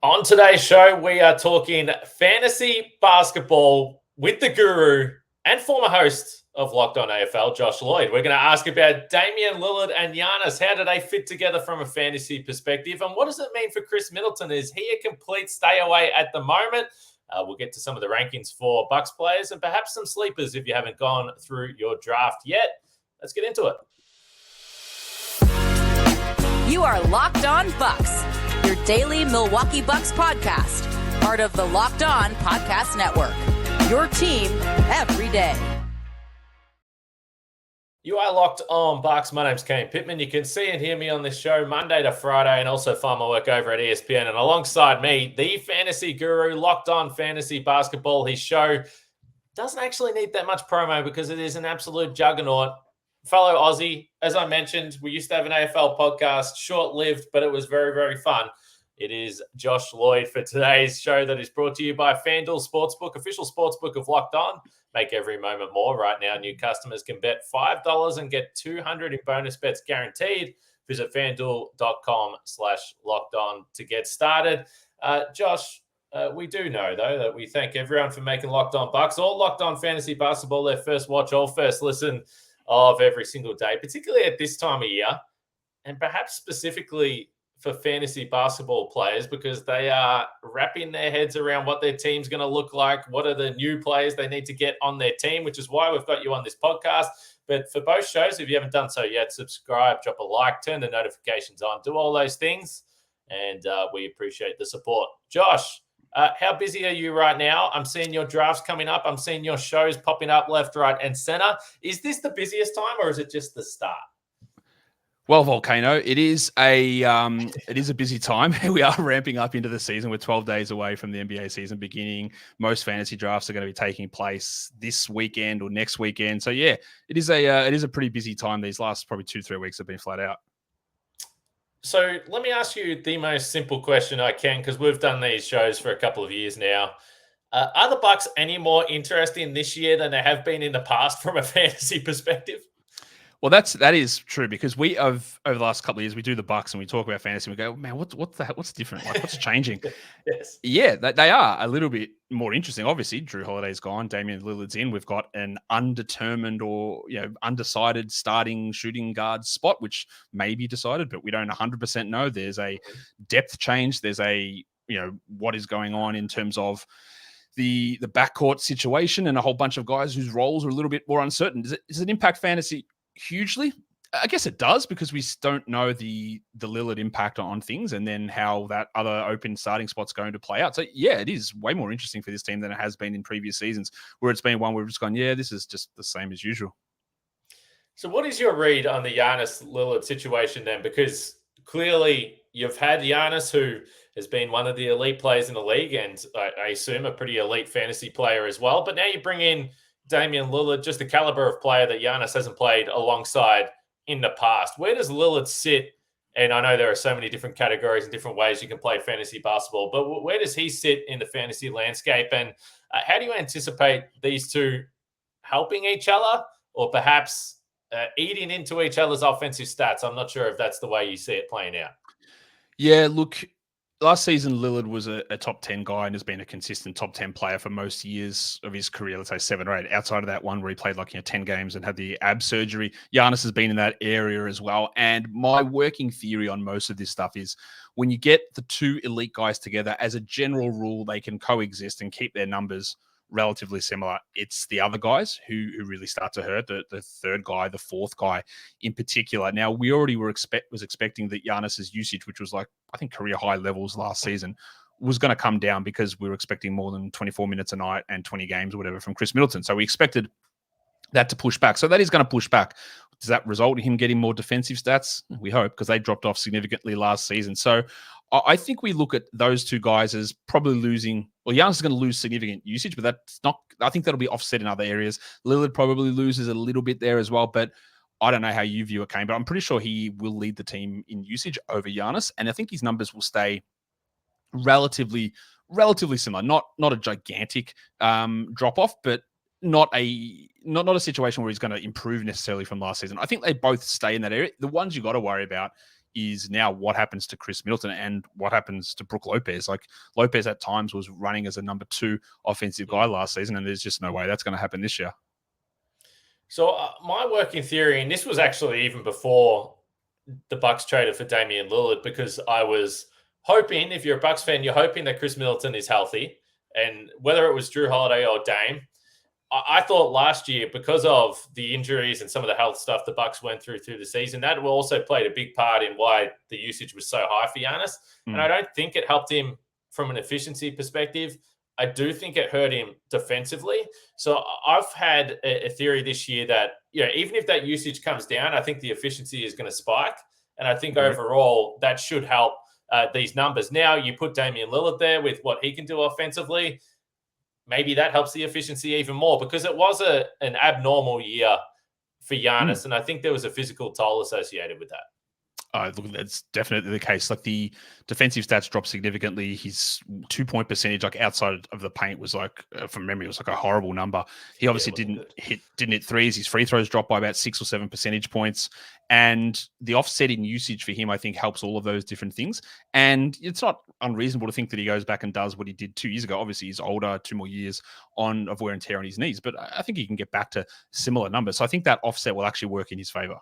On today's show, we are talking fantasy basketball with the guru and former host of Locked On AFL, Josh Lloyd. We're going to ask about Damian Lillard and Giannis. How do they fit together from a fantasy perspective? And what does it mean for Khris Middleton? Is he a complete stay away at the moment? We'll get to some of the rankings for Bucks players and perhaps some sleepers if you haven't gone through your draft yet. Let's get into it. You are Locked On Bucks, your daily Milwaukee Bucks podcast, part of the Locked On Podcast Network, your team every day. You are Locked On Bucks. My name's Kane Pittman. You can see and hear me on this show Monday to Friday and also find my work over at ESPN. And alongside me, the fantasy guru, Locked On Fantasy Basketball. His show doesn't actually need that much promo because it is an absolute juggernaut. Fellow Aussie, as I mentioned, we used to have an AFL podcast, short-lived, but it was very, very fun. It is Josh Lloyd for today's show that is brought to you by FanDuel Sportsbook, official sportsbook of Locked On. Make every moment more. Right now, new customers can bet $5 and get $200 in bonus bets guaranteed. Visit FanDuel.com/LockedOn to get started. Josh, we do know, though, that we thank everyone for making Locked On Bucks or Locked On Fantasy Basketball their first watch or first listen of every single day, particularly at this time of year, and perhaps specifically for fantasy basketball players because they are wrapping their heads around what their team's going to look like, what are the new players they need to get on their team, which is why we've got you on this podcast. But for both shows, if you haven't done so yet, subscribe, drop a like, turn the notifications on, do all those things, and we appreciate the support. Josh, how busy are you right now? I'm seeing your drafts coming up. I'm seeing your shows popping up left, right, and center. Is this the busiest time or is it just the start? Well, Volcano, it is a busy time. We are ramping up into the season. We're 12 days away from the NBA season beginning. Most fantasy drafts are going to be taking place this weekend or next weekend. So yeah, it is a pretty busy time. These last probably 2-3 weeks have been flat out. So let me ask you the most simple question I can, because we've done these shows for a couple of years now. Are the Bucks any more interesting this year than they have been in the past from a fantasy perspective? Well, that is true because we have over the last couple of years we do the Bucks and we talk about fantasy and we go, man, what's different? Like, what's changing? Yes. Yeah, they are a little bit more interesting. Obviously, Drew Holiday's gone, Damian Lillard's in. We've got an undetermined or undecided starting shooting guard spot, which may be decided, but we don't 100% know. There's a depth change. There's a what is going on in terms of the backcourt situation and a whole bunch of guys whose roles are a little bit more uncertain. Does it impact fantasy hugely? I guess it does because we don't know the Lillard impact on things and then how that other open starting spot's going to play out. So yeah, it is way more interesting for this team than it has been in previous seasons where it's been one where we've just gone, yeah, this is just the same as usual. So what is your read on the Giannis Lillard situation then? Because clearly you've had Giannis, who has been one of the elite players in the league and I assume a pretty elite fantasy player as well. But now you bring in Damian Lillard, just the caliber of player that Giannis hasn't played alongside in the past. Where does Lillard sit? And I know there are so many different categories and different ways you can play fantasy basketball, but where does he sit in the fantasy landscape? And how do you anticipate these two helping each other or perhaps eating into each other's offensive stats? I'm not sure if that's the way you see it playing out. Yeah, look, last season, Lillard was a top 10 guy and has been a consistent top 10 player for most years of his career, let's say 7 or 8. Outside of that one where he played 10 games and had the ab surgery, Giannis has been in that area as well. And my working theory on most of this stuff is when you get the two elite guys together, as a general rule, they can coexist and keep their numbers relatively similar. It's the other guys who really start to hurt, the third guy, the fourth guy in particular. Now, we already was expecting that Giannis's usage, which was I think career high levels last season, was going to come down because we were expecting more than 24 minutes a night and 20 games or whatever from Khris Middleton. So we expected that to push back. So that is going to push back. Does that result in him getting more defensive stats? We hope, because they dropped off significantly last season. So I think we look at those two guys as probably losing. Well, Giannis is going to lose significant usage, but that's not. I think that'll be offset in other areas. Lillard probably loses a little bit there as well, but I don't know how you view it, Kane, but I'm pretty sure he will lead the team in usage over Giannis, and I think his numbers will stay relatively similar. Not a gigantic drop off, but not a situation where he's going to improve necessarily from last season. I think they both stay in that area. The ones you got to worry about is now what happens to Khris Middleton and what happens to Brook Lopez. Like Lopez at times was running as a number 2 offensive guy last season, and there's just no way that's going to happen this year. So my working theory, and this was actually even before the Bucks traded for Damian Lillard, because I was hoping, if you're a Bucks fan, you're hoping that Khris Middleton is healthy. And whether it was Drew Holiday or Dame, I thought last year, because of the injuries and some of the health stuff the Bucks went through the season, that also played a big part in why the usage was so high for Giannis. And I don't think it helped him from an efficiency perspective. I do think it hurt him defensively. So I've had a theory this year that, even if that usage comes down, I think the efficiency is going to spike. And I think overall that should help these numbers. Now you put Damian Lillard there with what he can do offensively. Maybe that helps the efficiency even more, because it was an abnormal year for Giannis. And I think there was a physical toll associated with that. Look, that's definitely the case. Like the defensive stats dropped significantly. His 2-point percentage, like outside of the paint, was like, from memory, it was like a horrible number. He obviously didn't hit threes. His free throws dropped by about 6 or 7 percentage points. And the offset in usage for him, I think, helps all of those different things. And it's not unreasonable to think that he goes back and does what he did 2 years ago. Obviously, he's older, 2 more years of wear and tear on his knees. But I think he can get back to similar numbers. So I think that offset will actually work in his favor.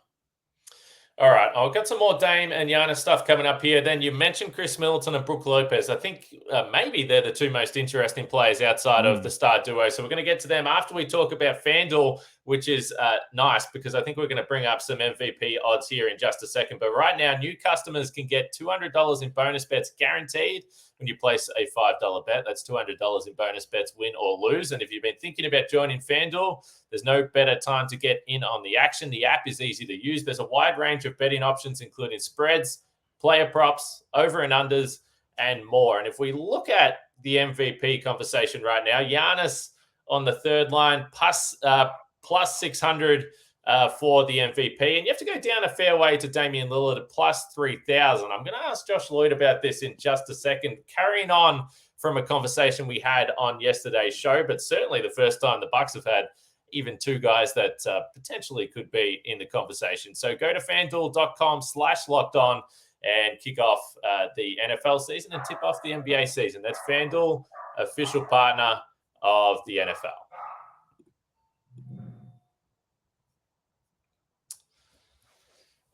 All right, I'll get some more Dame and Giannis stuff coming up here. Then you mentioned Khris Middleton and Brook Lopez. I think maybe they're the 2 most interesting players outside of the star duo. So we're going to get to them after we talk about FanDuel, which is nice, because I think we're going to bring up some MVP odds here in just a second. But right now, new customers can get $200 in bonus bets guaranteed when you place a $5 bet. That's $200 in bonus bets, win or lose. And if you've been thinking about joining FanDuel, there's no better time to get in on the action. The app is easy to use. There's a wide range of betting options, including spreads, player props, over and unders, and more. And if we look at the MVP conversation right now, Giannis on the third line, plus 600 for the MVP. And you have to go down a fair way to Damian Lillard at plus 3,000. I'm going to ask Josh Lloyd about this in just a second, carrying on from a conversation we had on yesterday's show, but certainly the first time the Bucks have had even 2 guys that potentially could be in the conversation. So go to FanDuel.com/lockedon and kick off the NFL season and tip off the NBA season. That's FanDuel, official partner of the NFL.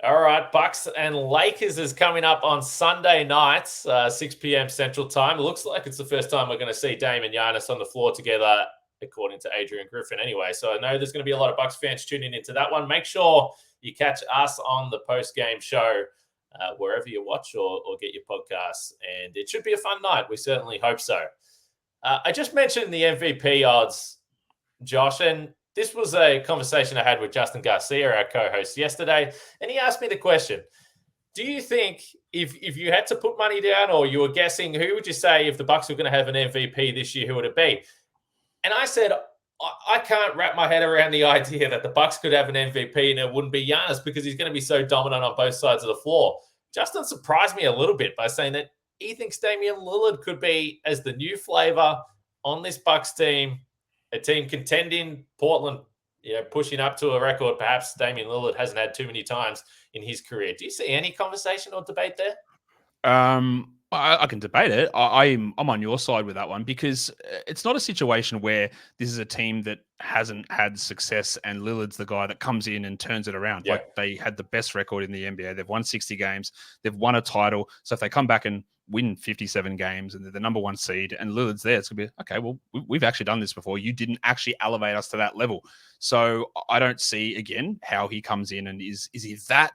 All right, Bucks and Lakers is coming up on Sunday nights, 6 p.m. Central Time. It looks like it's the first time we're going to see Dame and Giannis on the floor together, according to Adrian Griffin anyway. So I know there's going to be a lot of Bucks fans tuning into that one. Make sure you catch us on the post-game show wherever you watch or get your podcasts. And it should be a fun night. We certainly hope so. I just mentioned the MVP odds, Josh, and this was a conversation I had with Justin Garcia, our co-host, yesterday, and he asked me the question, do you think if you had to put money down or you were guessing, who would you say if the Bucks were going to have an MVP this year, who would it be? And I said, I can't wrap my head around the idea that the Bucks could have an MVP and it wouldn't be Giannis, because he's going to be so dominant on both sides of the floor. Justin surprised me a little bit by saying that he thinks Damian Lillard could be as the new flavor on this Bucks team, a team contending, Portland, pushing up to a record perhaps Damian Lillard hasn't had too many times in his career. Do you see any conversation or debate there? I can debate it. I'm on your side with that one, because it's not a situation where this is a team that hasn't had success and Lillard's the guy that comes in and turns it around. Yeah. Like, they had the best record in the NBA. They've won 60 games. They've won a title. So if they come back and win 57 games and they're the number 1 seed and Lillard's there, it's going to be, okay, well, we've actually done this before. You didn't actually elevate us to that level. So I don't see, again, how he comes in and is he that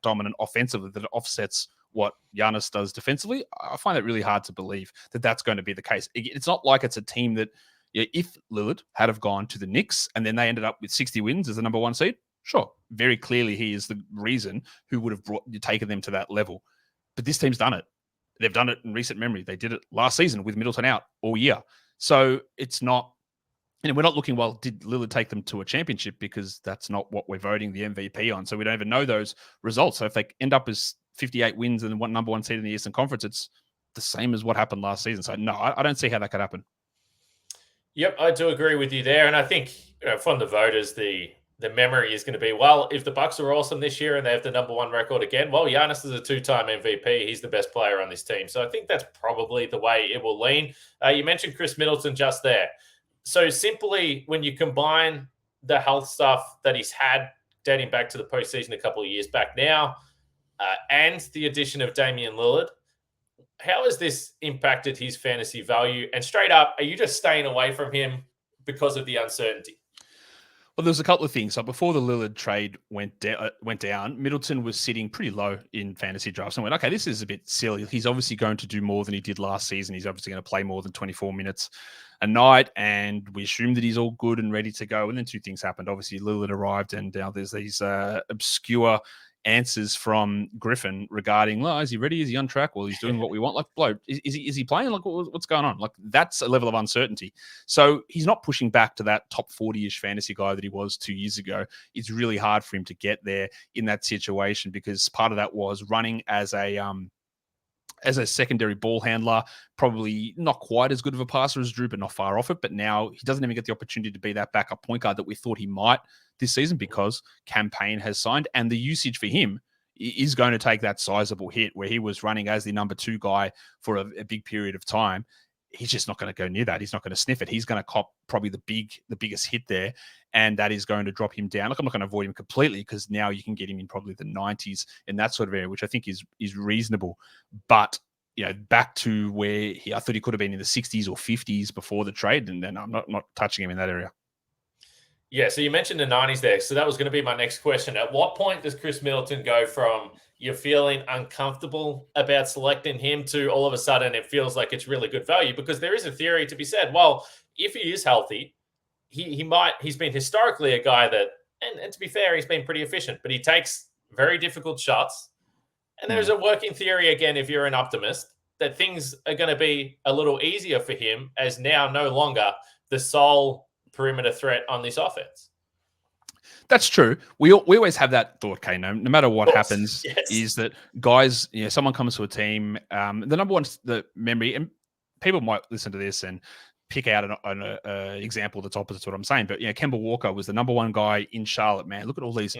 dominant offensively that it offsets what Giannis does defensively. I find it really hard to believe that that's going to be the case. It's not like it's a team that, if Lillard had have gone to the Knicks and then they ended up with 60 wins as the number 1 seed, sure, very clearly he is the reason who would have taken them to that level. But this team's done it. They've done it in recent memory. They did it last season with Middleton out all year. So it's not, we're not looking, well, did Lillard take them to a championship? Because that's not what we're voting the MVP on. So we don't even know those results. So if they end up as 58 wins and number 1 seed in the Eastern Conference, it's the same as what happened last season. So no, I don't see how that could happen. Yep, I do agree with you there. And I think from the voters, the the memory is going to be, well, if the Bucks are awesome this year and they have the number one record again, well, Giannis is a 2-time MVP. He's the best player on this team. So I think that's probably the way it will lean. You mentioned Khris Middleton just there. So simply when you combine the health stuff that he's had dating back to the postseason a couple of years back now, and the addition of Damian Lillard, how has this impacted his fantasy value? And straight up, are you just staying away from him because of the uncertainty? Well, there's a couple of things. So before the Lillard trade went down, Middleton was sitting pretty low in fantasy drafts and went, okay, this is a bit silly. He's obviously going to do more than he did last season. He's obviously going to play more than 24 minutes a night, and we assume that he's all good and ready to go. And then two things happened. Obviously, Lillard arrived, and now there's these obscure answers from Griffin regarding, well, is he ready? Is he on track? Well, he's doing what we want. Like, blow, is he playing? Like, what's going on? Like, that's a level of uncertainty. So he's not pushing back to that top 40-ish fantasy guy that he was 2 years ago. It's really hard for him to get there in that situation, because part of that was running as a secondary ball handler, probably not quite as good of a passer as Drew, but not far off it. But now he doesn't even get the opportunity to be that backup point guard that we thought he might this season, because campaign has signed, and the usage for him is going to take that sizable hit where he was running as the number 2 guy for a big period of time. He's just not going to go near that. He's not going to sniff it. He's going to cop probably the biggest hit there, and that is going to drop him down. Look, I'm not going to avoid him completely, because now you can get him in probably the 90s in that sort of area, which I think is reasonable. But back to where I thought he could have been in the 60s or 50s before the trade, and then I'm not touching him in that area. Yeah, so you mentioned the 90s there. So that was going to be my next question. At what point does Khris Middleton go from you're feeling uncomfortable about selecting him to all of a sudden it feels like it's really good value? Because there is a theory to be said, well, if he is healthy, he's been historically a guy that, and to be fair, he's been pretty efficient, but he takes very difficult shots. And there's a working theory, again, if you're an optimist, that things are going to be a little easier for him as now no longer the sole perimeter threat on this offense. That's true. We always have that thought, okay, no matter what happens, yes, is that guys, someone comes to a team, the number one, the memory, and people might listen to this and pick out an example that's opposite to what I'm saying. But, Kemba Walker was the number 1 guy in Charlotte, man. Look at all these,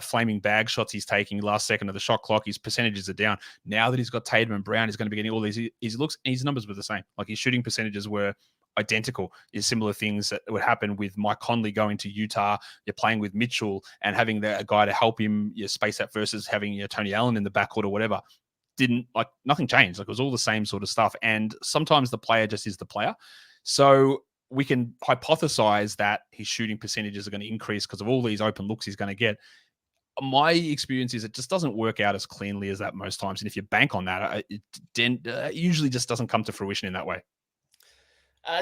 flaming bag shots he's taking last second of the shot clock. His percentages are down. Now that he's got Tatum and Brown, he's going to be getting all these easy looks, and his numbers were the same. Like, his shooting percentages were identical. Is similar things that would happen with Mike Conley going to Utah. You're playing with Mitchell and having a guy to help him space that versus having Tony Allen in the backcourt or whatever. Nothing changed. Like, it was all the same sort of stuff. And sometimes the player just is the player. So we can hypothesize that his shooting percentages are going to increase because of all these open looks he's going to get. My experience is it just doesn't work out as cleanly as that most times. And if you bank on that, it usually just doesn't come to fruition in that way.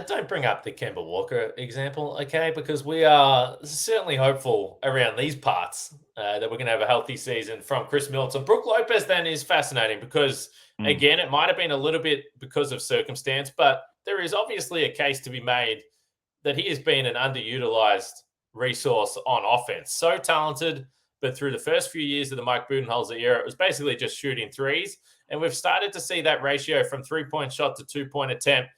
Don't bring up the Kemba Walker example, okay? Because we are certainly hopeful around these parts that we're going to have a healthy season from Khris Middleton. Brook Lopez then is fascinating because, again, it might have been a little bit because of circumstance, but there is obviously a case to be made that he has been an underutilized resource on offense. So talented, but through the first few years of the Mike Budenholzer era, it was basically just shooting threes. And we've started to see that ratio from 3-point shot to 2-point attempt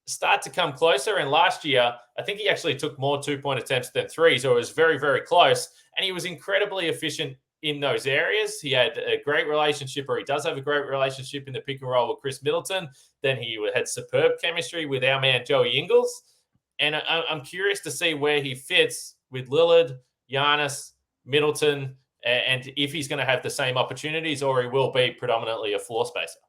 start to come closer. And last year, I think he actually took more 2-point attempts than threes, or it was very, very close. And he was incredibly efficient in those areas. He had a great relationship, or he does have a great relationship in the pick and roll with Khris Middleton. Then he had superb chemistry with our man, Joey Ingles. And I'm curious to see where he fits with Lillard, Giannis, Middleton, and if he's going to have the same opportunities or he will be predominantly a floor spacer.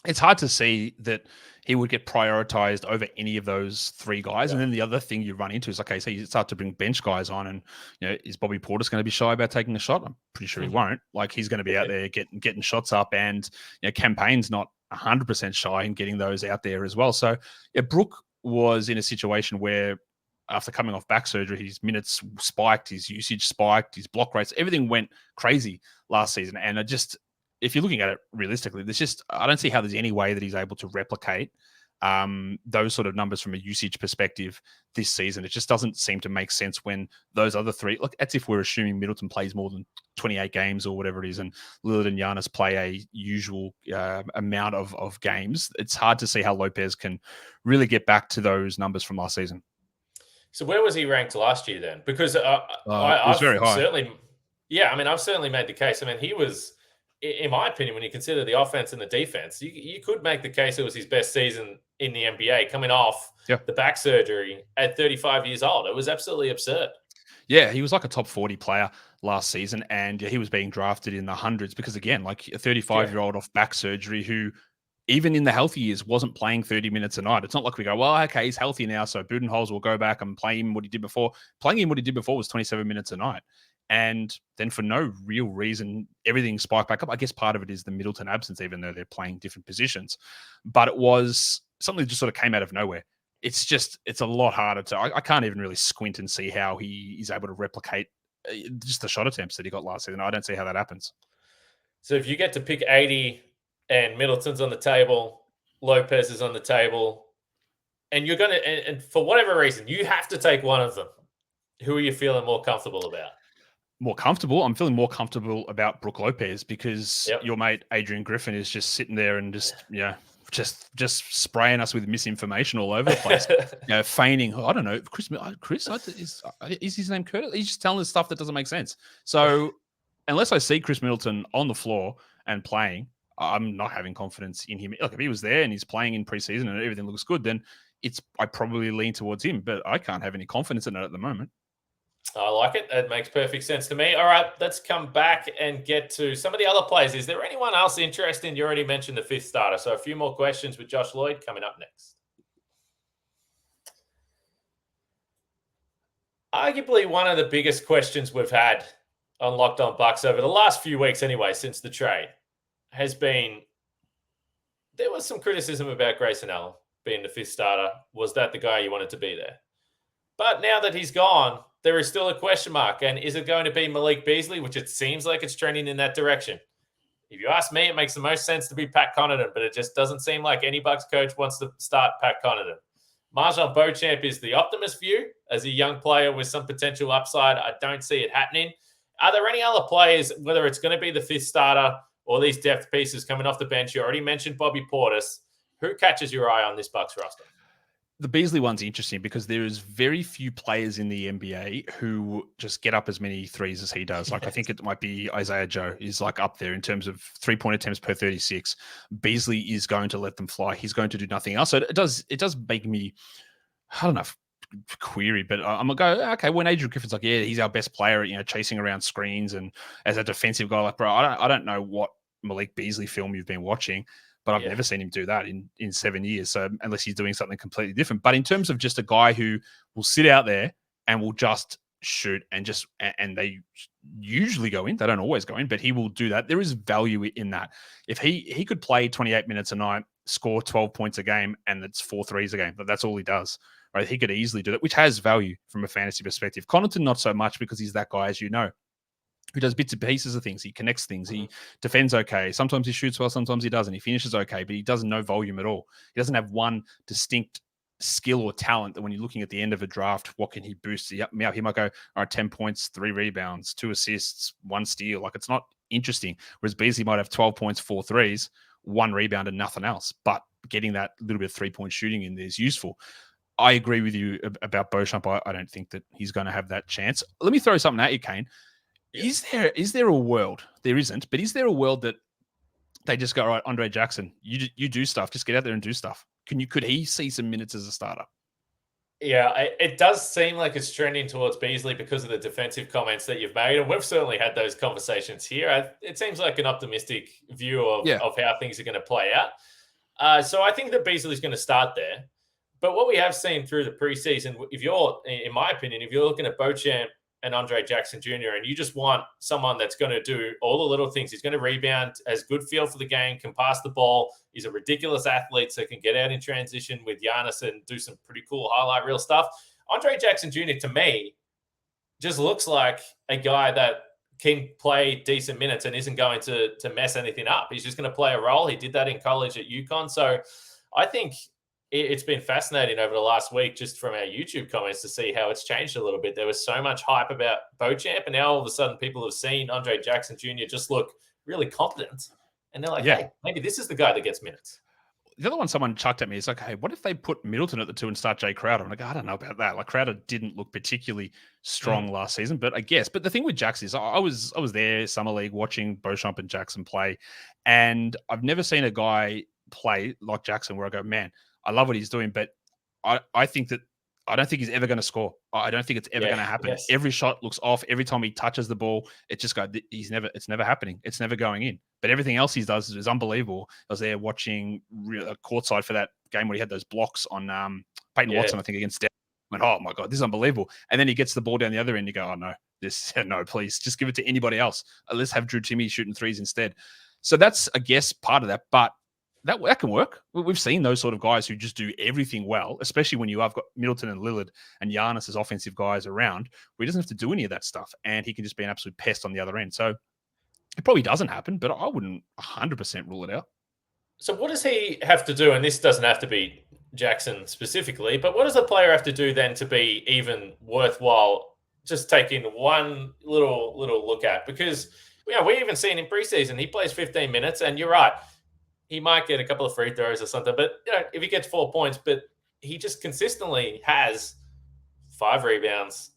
It's hard to see that he would get prioritized over any of those 3 guys. Yeah. And then the other thing you run into is, okay, so you start to bring bench guys on, and is Bobby Portis going to be shy about taking a shot? I'm pretty sure he won't. Like, he's going to be out there getting shots up, and campaign's not 100% shy in getting those out there as well. So Brook was in a situation where after coming off back surgery, his minutes spiked, his usage spiked, his block rates, everything went crazy last season. And if you're looking at it realistically, I don't see how there's any way that he's able to replicate those sort of numbers from a usage perspective this season. It just doesn't seem to make sense when those other 3, look, that's if we're assuming Middleton plays more than 28 games or whatever it is, and Lillard and Giannis play a usual amount of games. It's hard to see how Lopez can really get back to those numbers from last season. So where was he ranked last year then? Because It was I've very high. certainly, yeah, I mean, I've certainly made the case. I mean, he was, in my opinion, when you consider the offense and the defense, you could make the case it was his best season in the NBA coming off the back surgery at 35 years old. It was absolutely absurd. Yeah, he was like a top 40 player last season, and he was being drafted in the hundreds because, again, like a 35-year-old off back surgery who, even in the healthy years, wasn't playing 30 minutes a night. It's not like we go, well, okay, he's healthy now, so Budenholzer will go back and play him what he did before. Playing him what he did before was 27 minutes a night. And then for no real reason, everything spiked back up. I guess part of it is the Middleton absence, even though they're playing different positions. But it was something that just sort of came out of nowhere. It's a lot harder to, I can't even really squint and see how he is able to replicate just the shot attempts that he got last season. I don't see how that happens. So if you get to pick 80 and Middleton's on the table, Lopez is on the table, and you're going to, and for whatever reason, you have to take one of them. Who are you feeling more comfortable about? More comfortable? I'm feeling more comfortable about Brook Lopez because your mate Adrian Griffin is just sitting there and just spraying us with misinformation all over the place. Feigning. I don't know. Khris is his name Curtis? He's just telling us stuff that doesn't make sense. So unless I see Khris Middleton on the floor and playing, I'm not having confidence in him. Look, if he was there and he's playing in preseason and everything looks good, then I probably lean towards him, but I can't have any confidence in it at the moment. I like it. It makes perfect sense to me. All right, let's come back and get to some of the other players. Is there anyone else interesting? You already mentioned the fifth starter. So a few more questions with Josh Lloyd coming up next. Arguably one of the biggest questions we've had on Locked On Bucks over the last few weeks anyway, since the trade, has been there was some criticism about Grayson Allen being the fifth starter. Was that the guy you wanted to be there? But now that he's gone, there is still a question mark. And is it going to be Malik Beasley, which it seems like it's trending in that direction? If you ask me, it makes the most sense to be Pat Connaughton, but it just doesn't seem like any Bucks coach wants to start Pat Connaughton. Marjon Beauchamp is the optimist view. As a young player with some potential upside, I don't see it happening. Are there any other players, whether it's going to be the fifth starter or these depth pieces coming off the bench? You already mentioned Bobby Portis. Who catches your eye on this Bucks roster? The Beasley one's interesting because there is very few players in the NBA who just get up as many threes as he does. Like I think it might be Isaiah Joe is like up there in terms of 3-point attempts per 36. Beasley is going to let them fly. He's going to do nothing else. So it does make me, I don't know, query, but I'm gonna go, okay, when Adrian Griffin's like, yeah, he's our best player, chasing around screens and as a defensive guy, like, bro, I don't know what Malik Beasley film you've been watching, but I've never seen him do that in 7 years. So unless he's doing something completely different. But in terms of just a guy who will sit out there and will just shoot and they usually go in. They don't always go in, but he will do that. There is value in that. If he could play 28 minutes a night, score 12 points a game, and it's 4 threes a game, but that's all he does. Right? He could easily do that, which has value from a fantasy perspective. Connaughton, not so much because he's that guy, as you know, who does bits and pieces of things. He connects things. He defends okay. Sometimes he shoots well, sometimes he doesn't. He finishes okay, but he doesn't know volume at all. He doesn't have one distinct skill or talent that when you're looking at the end of a draft, what can he boost? He might go, all right, 10 points, 3 rebounds, 2 assists, 1 steal. Like, it's not interesting. Whereas Beasley might have 12 points, 4 threes, 1 rebound and nothing else. But getting that little bit of 3-point shooting in there is useful. I agree with you about Beauchamp. I don't think that he's going to have that chance. Let me throw something at you, Kane. Is there a world? There isn't, but is there a world that they just go, all right, Andre Jackson, you do stuff. Just get out there and do stuff. Could he see some minutes as a starter? Yeah, it does seem like it's trending towards Beasley because of the defensive comments that you've made. And we've certainly had those conversations here. It seems like an optimistic view of how things are going to play out. So I think that Beasley's going to start there. But what we have seen through the preseason, in my opinion, if you're looking at Beauchamp and Andre Jackson Jr., and you just want someone that's going to do all the little things. He's going to rebound, has good feel for the game, can pass the ball. He's a ridiculous athlete, so can get out in transition with Giannis and do some pretty cool highlight reel stuff. Andre Jackson Jr., to me, just looks like a guy that can play decent minutes and isn't going to mess anything up. He's just going to play a role. He did that in college at UConn. So I think it's been fascinating over the last week, just from our YouTube comments, to see how it's changed a little bit. There was so much hype about Beauchamp, and now all of a sudden people have seen Andre Jackson Jr. just look really competent. And they're like, hey, maybe this is the guy that gets minutes. the other one someone chucked at me is like, hey, what if they put Middleton at the 2 and start Jay Crowder? I'm like, I don't know about that. Like Crowder didn't look particularly strong last season, but I guess. But the thing with Jackson is I was there summer league watching Beauchamp and Jackson play, and I've never seen a guy play like Jackson where I go, man, I love what he's doing, but I think that I don't think he's ever going to score. I don't think it's ever going to happen. Yes. Every shot looks off. Every time he touches the ball, it just goes. It's never happening. It's never going in. But everything else he does is unbelievable. I was there watching courtside for that game where he had those blocks on Peyton Watson, I think, against Denver. I went, oh my God, this is unbelievable. And then he gets the ball down the other end. You go, oh no, no, please just give it to anybody else. Let's have Drew Timme shooting threes instead. So that's, I guess, part of that. But that can work. We've seen those sort of guys who just do everything well, especially when you have got Middleton and Lillard and Giannis as offensive guys around, where he doesn't have to do any of that stuff, and he can just be an absolute pest on the other end. So it probably doesn't happen, but I wouldn't 100% rule it out. So what does he have to do? And this doesn't have to be Jackson specifically, but what does a player have to do then to be even worthwhile just taking one little look at? Because we even seen in preseason, he plays 15 minutes, and you're right. He might get a couple of free throws or something, but if he gets 4 points, but he just consistently has 5 rebounds,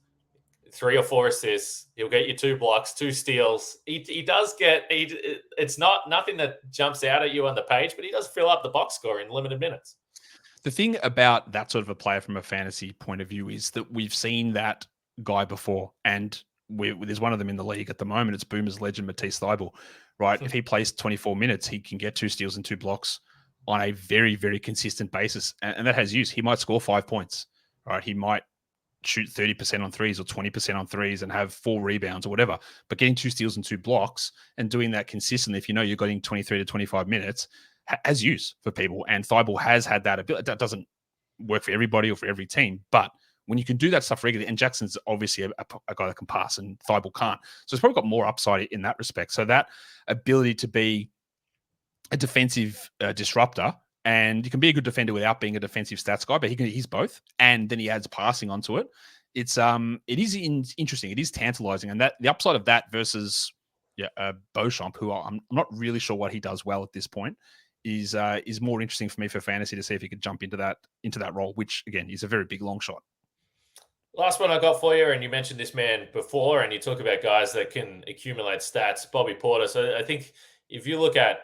3 or 4 assists. He'll get you 2 blocks, 2 steals. He does get. It's nothing that jumps out at you on the page, but he does fill up the box score in limited minutes. The thing about that sort of a player from a fantasy point of view is that we've seen that guy before, and there's one of them in the league at the moment. It's Boomers legend Matisse Thybulle, right? If he plays 24 minutes, he can get 2 steals and 2 blocks on a very, very consistent basis. And that has use. He might score 5 points, right? He might shoot 30% on threes or 20% on threes and have 4 rebounds or whatever. But getting 2 steals and 2 blocks and doing that consistently, if you're getting 23 to 25 minutes, has use for people. And Thybulle has had that ability. That doesn't work for everybody or for every team, but when you can do that stuff regularly, and Jackson's obviously a guy that can pass and Thybulle can't. So it's probably got more upside in that respect. So that ability to be a defensive disruptor, and you can be a good defender without being a defensive stats guy, but he's both. And then he adds passing onto it. It is interesting. It is tantalizing. And that the upside of that versus Beauchamp, who I'm not really sure what he does well at this point, is more interesting for me for fantasy to see if he could jump into that role, which again is a very big long shot. Last one I got for you, and you mentioned this man before, and you talk about guys that can accumulate stats. Bobby Portis. I think if you look at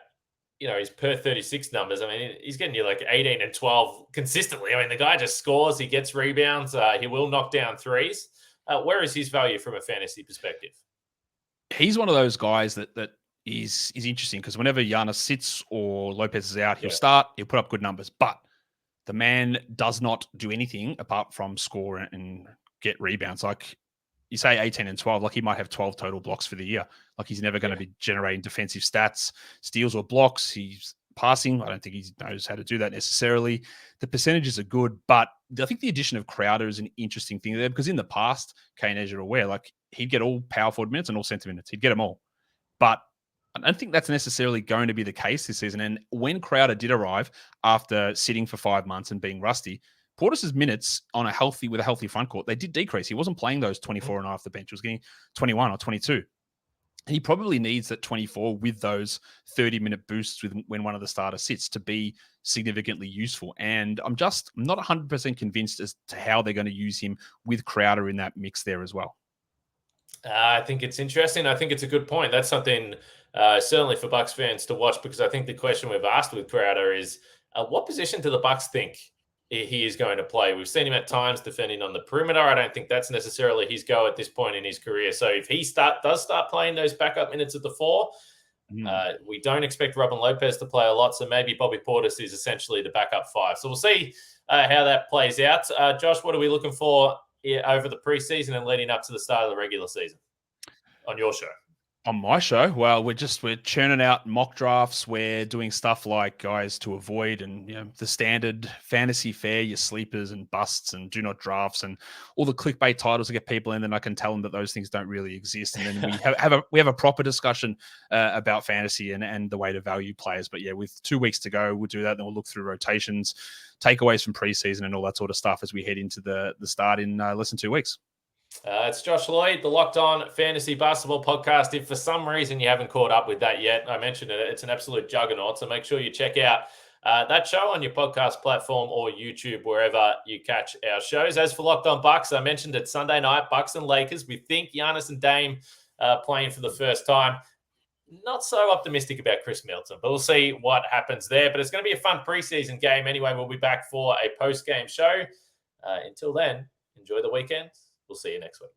his per 36 numbers, I mean, he's getting you like 18 and 12 consistently. I mean, the guy just scores, he gets rebounds, he will knock down threes. Where is his value from a fantasy perspective? He's one of those guys that is interesting because whenever Giannis sits or Lopez is out, he'll put up good numbers, but the man does not do anything apart from score and get rebounds. Like you say 18 and 12, like he might have 12 total blocks for the year. Like he's never going to be generating defensive stats, steals or blocks. He's passing. I don't think he knows how to do that necessarily. The percentages are good, but I think the addition of Crowder is an interesting thing there because in the past, Kane, as you're aware, like he'd get all power forward minutes and all center minutes. He'd get them all. But I don't think that's necessarily going to be the case this season. And when Crowder did arrive after sitting for 5 months and being rusty, Portis's minutes with a healthy front court, they did decrease. He wasn't playing those 24 and off the bench. He was getting 21 or 22. He probably needs that 24 with those 30-minute boosts when one of the starters sits to be significantly useful. And I'm not 100% convinced as to how they're going to use him with Crowder in that mix there as well. I think it's interesting. I think it's a good point. That's something certainly for Bucks fans to watch because I think the question we've asked with Crowder is what position do the Bucks think he is going to play? We've seen him at times defending on the perimeter. I don't think that's necessarily his go at this point in his career. So if he does start playing those backup minutes at the 4, we don't expect Robin Lopez to play a lot. So maybe Bobby Portis is essentially the backup 5. So we'll see how that plays out. Josh, what are we looking for over the preseason and leading up to the start of the regular season on your show? On my show, well, we're churning out mock drafts. We're doing stuff like guys to avoid and the standard fantasy fare, your sleepers and busts and do not drafts and all the clickbait titles to get people in. Then I can tell them that those things don't really exist. And then we have a proper discussion about fantasy and the way to value players. But yeah, with 2 weeks to go, we'll do that. Then we'll look through rotations, takeaways from preseason and all that sort of stuff as we head into the start in less than 2 weeks. It's Josh Lloyd, the Locked On Fantasy Basketball Podcast. If for some reason you haven't caught up with that yet, I mentioned it, it's an absolute juggernaut. So make sure you check out that show on your podcast platform or YouTube, wherever you catch our shows. As for Locked On Bucks, I mentioned it Sunday night, Bucks and Lakers. We think Giannis and Dame playing for the first time. Not so optimistic about Khris Middleton, but we'll see what happens there. But it's going to be a fun preseason game anyway. We'll be back for a post-game show. Until then, enjoy the weekend. We'll see you next week.